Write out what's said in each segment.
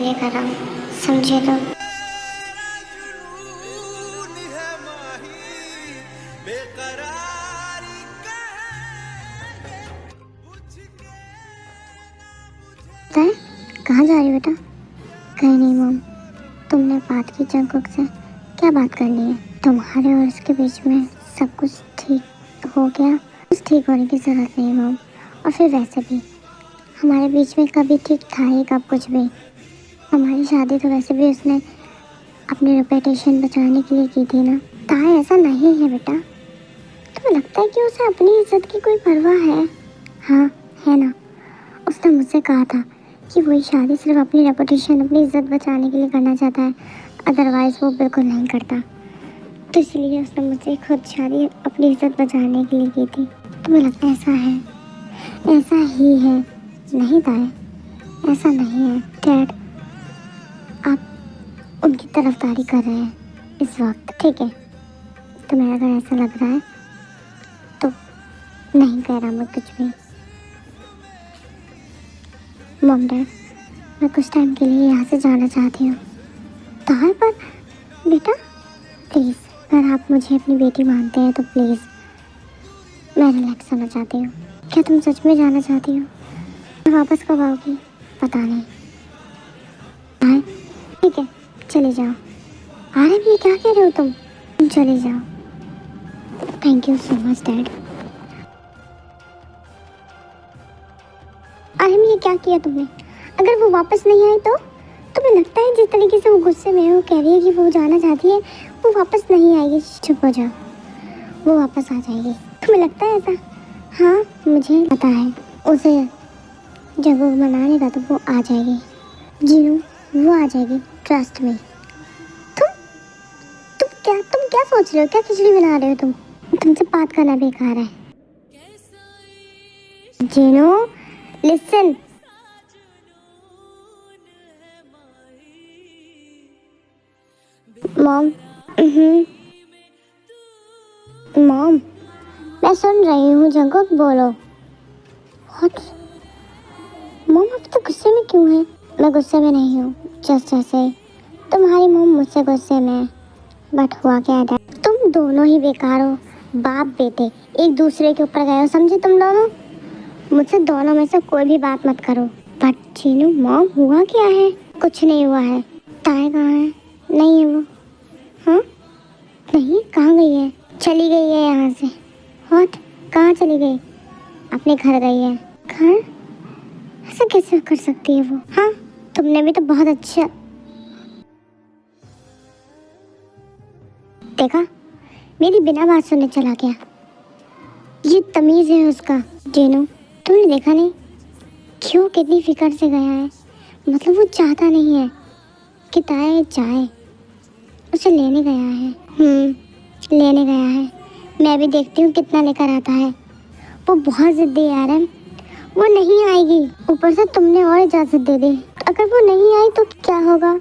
इसीलिए कर रहा हूँ, समझे तो। पता है कहाँ जा रही हो बेटा? कहीं नहीं मॉम, तुमने बात की जंगकुक से, क्या बात करनी है? तुम्हारे और उसके बीच में सब कुछ ठीक हो गया, कुछ ठीक होने की ज़रूरत नहीं मॉम। और फिर वैसे भी हमारे बीच में कभी ठीक था ही कब कुछ भी। हमारी शादी तो वैसे भी उसने अपनी रेपुटेशन बचाने के लिए की थी ना। ताया ऐसा नहीं है बेटा, तुम्हें लगता है कि उसे अपनी इज्जत की कोई परवाह है? हाँ है ना, उसने मुझसे कहा था कि वही शादी सिर्फ अपनी रेपुटेशन, अपनी इज्जत बचाने के लिए करना चाहता है, अदरवाइज़ वो बिल्कुल नहीं करता। तो इसलिए उसने मुझसे खुद शादी अपनी इज्जत बचाने के लिए की थी। तुम्हें लगता है ऐसा है? ऐसा ही है। नहीं ताया, ऐसा नहीं है। डैड, आप उनकी तरफदारी कर रहे हैं इस वक्त। ठीक है, तुम्हें अगर ऐसा लग रहा है तो नहीं कह रहा मैं कुछ भी। मॉम डैड, मैं कुछ टाइम के लिए यहाँ से जाना चाहती हूँ। ताया पर बेटा प्लीज़, अगर आप मुझे अपनी बेटी मानते हैं तो प्लीज़, मैं रिलैक्स होना चाहती हूँ। क्या तुम सच में जाना चाहती हो? मैं वापस कब आओगी पता नहीं। हाँ ठीक है, चले जाओ। अरे ये क्या कह रहे हो तुम चले जाओ। Thank you so much dad. अरे ये क्या किया तुमने? अगर वो वापस नहीं आई तो? तुम्हें लगता है जिस तरीके से वो गुस्से में है, वो कह रही है कि वो जाना चाहती है, वो वापस नहीं आएगी? चुप हो जाओ, वो वापस आ जाएगी। तुम्हें लगता है ऐसा? हाँ मुझे पता है, उसे जब वो मना लेगा तो वो आ जाएगी। जीनू, वो आ जाएगी, ट्रस्ट में। तुम क्या सोच रहे हो? क्या खिचड़ी बना रहे हो तुम? तुमसे बात करना बेकार है। Jinu listen, mom. मॉम मैं सुन रही हूँ, जंगकुक बोलो। व्हाट? मॉम आप तो गुस्से में क्यों हैं? मैं गुस्से में नहीं हूँ, जस्ट ऐसे तुम्हारी मॉम मुझसे गुस्से में है। बट हुआ क्या है डैड, तुम दोनों ही बेकार हो, बाप बेटे एक दूसरे के ऊपर गए हो, समझे तुम दोनों? मुझसे दोनों में से कोई भी बात मत करो। बट चीनू मॉम हुआ क्या है? कुछ नहीं हुआ है। ताया कहाँ है? नहीं है वो। हाँ नहीं, कहाँ गई है? चली गई है यहाँ से। व्हाट? कहाँ चली गई? अपने घर गई है। घर? ऐसा कैसे कर सकती है वो? हाँ तुमने भी तो बहुत अच्छा देखा, मेरी बिना बात सुने चला गया। ये तमीज़ है उसका। जीनू तुमने देखा नहीं क्यों कितनी फिक्र से गया है? मतलब वो चाहता नहीं है कि ताया जाए, उसे लेने गया है। लेने गया है। मैं भी देखती हूँ कितना लेकर आता है। वो बहुत ज़िद्दी है यार, वो नहीं आएगी। ऊपर से तुमने और इजाज़त दे दी। अगर वो नहीं आई तो क्या होगा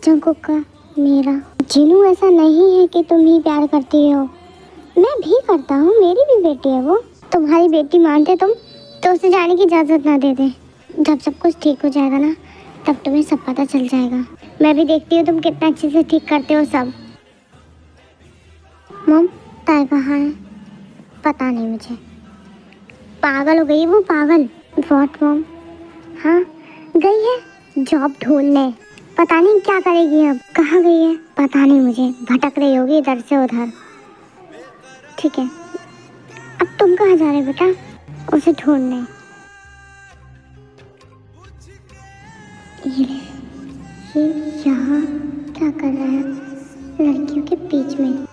जंगकुक का, मेरा? जीनू ऐसा नहीं है कि तुम ही प्यार करती हो, मैं भी करता हूँ, मेरी भी बेटी है वो। तुम्हारी बेटी मानते तुम तो उसे जाने की इजाज़त ना दे दे। जब सब कुछ ठीक हो जाएगा ना तब तुम्हें सब पता चल जाएगा। मैं भी देखती हूँ तुम कितना अच्छे से ठीक करते हो सब। मॉम ताया कहाँ है? पता नहीं मुझे, पागल हो गई वो, पागल। What mom? हाँ गई है जॉब ढूंढने, पता नहीं क्या करेगी अब। कहाँ गई है पता नहीं मुझे, भटक रही होगी इधर से उधर। ठीक है, अब तुम कहाँ जा रहे हो बेटा? उसे ढूंढने। ये यहाँ क्या कर रहा है लड़कियों के बीच में?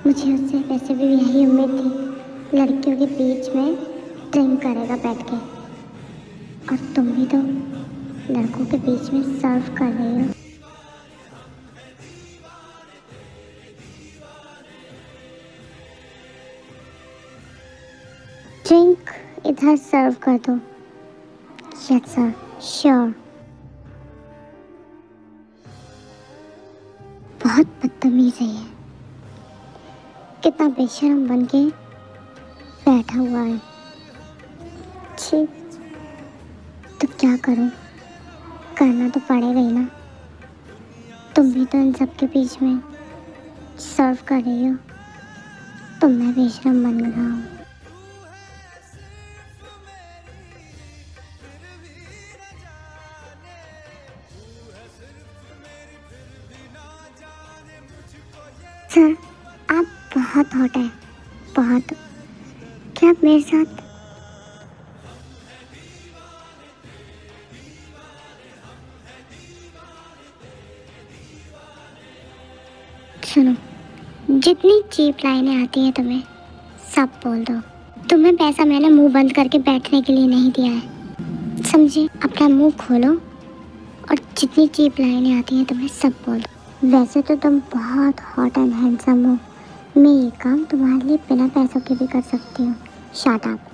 मुझे उससे वैसे भी यही उम्मीद थी, लड़कियों के बीच में ड्रिंक करेगा बैठ के। और तुम भी तो लड़कों के बीच में सर्व कर रही हो। ड्रिंक इधर सर्व कर दो। Yes sir, sure. बहुत बदतमीज है ये, कितना बेशर्म बन के बैठा हुआ है। छी, क्या करूं, करना तो पड़ेगा ही ना। तुम भी तो इन सब के बीच में सर्व कर रही हो, तो मैं बेशरम बन रहा हूँ। सर, आप बहुत हॉट है, बहुत। क्या आप मेरे साथ सुनो, जितनी चीप लाइनें आती हैं तुम्हें सब बोल दो। तुम्हें पैसा मैंने मुंह बंद करके बैठने के लिए नहीं दिया है, समझे? अपना मुंह खोलो और जितनी चीप लाइनें आती हैं तुम्हें सब बोल दो। वैसे तो तुम बहुत हॉट एंड हैंडसम हो, मैं ये काम तुम्हारे लिए बिना पैसों के भी कर सकती हूँ। Shut up.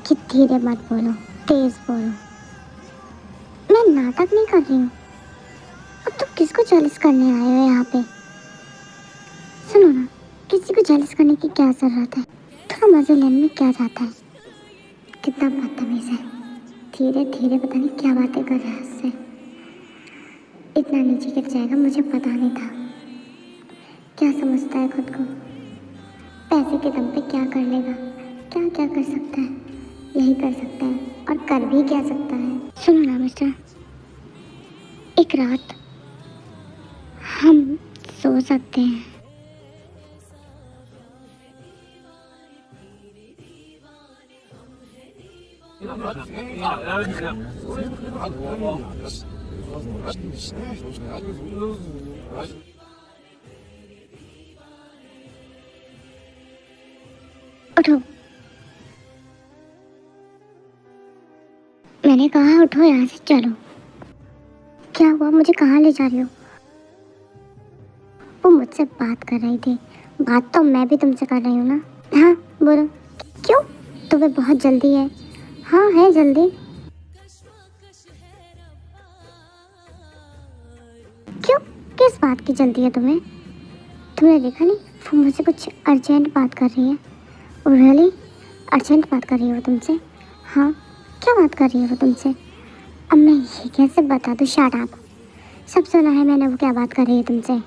कि धीरे मत बोलो, तेज बोलो। मैं नाटक नहीं कर रही हूँ। अब तुम किसको जेलस करने आए हो यहाँ पे? सुनो ना, किसी को जेलस करने की क्या जरूरत है? थोड़ा मजे लेने में क्या जाता है? कितना बदतमीज है, धीरे धीरे पता नहीं क्या बातें कर रहा है उससे। इतना नीचे गिर जाएगा मुझे पता नहीं था। क्या समझता है खुद को? पैसे के दम पे क्या कर लेगा, क्या क्या कर सकता है? यही कर सकता है और कर भी क्या सकता है। सुनो ना मिस्टर, एक रात हम सो सकते हैं। उठो, मैंने कहा उठो, यहाँ से चलो। क्या हुआ, मुझे कहाँ ले जा रही हो? वो मुझसे बात कर रही थी। बात तो मैं भी तुमसे कर रही हूँ ना। हाँ बोलो। क्यों, तुम्हें बहुत जल्दी है? हाँ है जल्दी। क्यों, किस बात की जल्दी है तुम्हें? तुमने देखा नहीं वो मुझसे कुछ अर्जेंट बात कर रही है। रियली अर्जेंट बात कर रही है वो तुमसे? हाँ, क्या बात कर रही है वो तुमसे? अब मैं ये कैसे बता दूँ? Shut up. सब सुना है मैंने, वो क्या बात कर रही है तुमसे।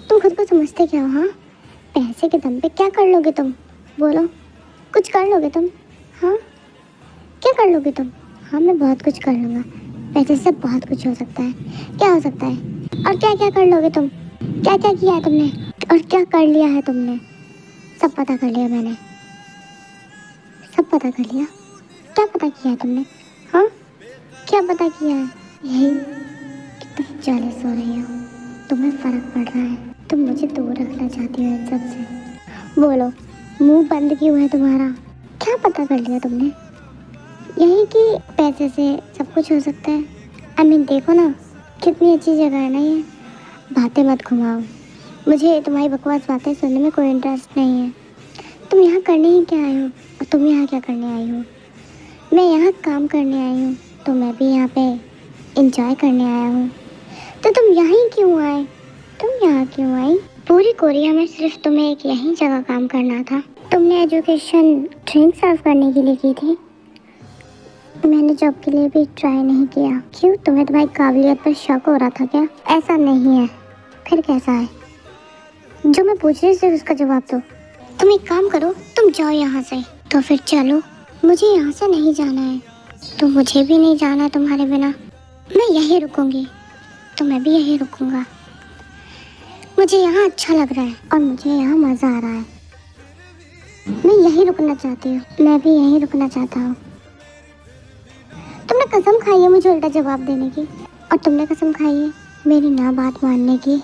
तुम खुद को समझते क्या हो? हाँ, पैसे के दम पे क्या कर लोगे तुम? बोलो, कुछ कर लोगे तुम? हाँ, क्या कर लोगे तुम? हाँ, मैं बहुत कुछ कर लूँगा। पैसे से बहुत कुछ हो सकता है। क्या हो सकता है? और क्या क्या कर लोगे तुम? क्या क्या किया है तुमने और क्या कर लिया है तुमने? सब पता कर लिया मैंने, सब पता कर लिया। क्या पता किया है तुमने? हाँ, क्या पता किया है? यही कितना जेलस हो रही हो, तुम्हें फर्क पड़ रहा है, तुम मुझे दूर रखना चाहती हो इन सब से। बोलो, मुंह बंद क्यों है तुम्हारा? क्या पता कर लिया तुमने? यही कि पैसे से सब कुछ हो सकता है। देखो ना, कितनी अच्छी जगह है ना ये। बातें मत घुमाओ, मुझे तुम्हारी बकवास बातें सुनने में कोई इंटरेस्ट नहीं है। तुम यहाँ करने ही क्या आए हो? और तुम यहाँ क्या करने आई हो? मैं यहाँ काम करने आई हूँ, तो मैं भी यहाँ पे एंजॉय करने आया हूँ। तो तुम यहाँ क्यों आए? तुम यहाँ क्यों आई? पूरी कोरिया में सिर्फ तुम्हें एक यही जगह काम करना था। तुमने एजुकेशन ड्रिंक सर्व करने के लिए की थी। मैंने जॉब के लिए भी ट्राई नहीं किया। क्यों, तुम्हें तुम्हारी काबिलियत पर शक हो रहा था क्या? ऐसा नहीं है। फिर कैसा है? जो मैं पूछ रही थी उसका जवाब दो। तुम एक काम करो, तुम जाओ यहाँ से। तो फिर चलो, मुझे यहाँ से नहीं जाना है। तो मुझे भी नहीं जाना तुम्हारे बिना। मैं यहीं रुकूंगी, तो मैं भी यहीं रुकूंगा। मुझे यहाँ अच्छा लग रहा है और मुझे यहाँ मज़ा आ रहा है। मैं यहीं रुकना चाहती हूँ, मैं भी यहीं रुकना चाहता हूँ। तुमने कसम खाई है मुझे उल्टा जवाब देने की, और तुमने कसम खाई है मेरी ना बात मानने की।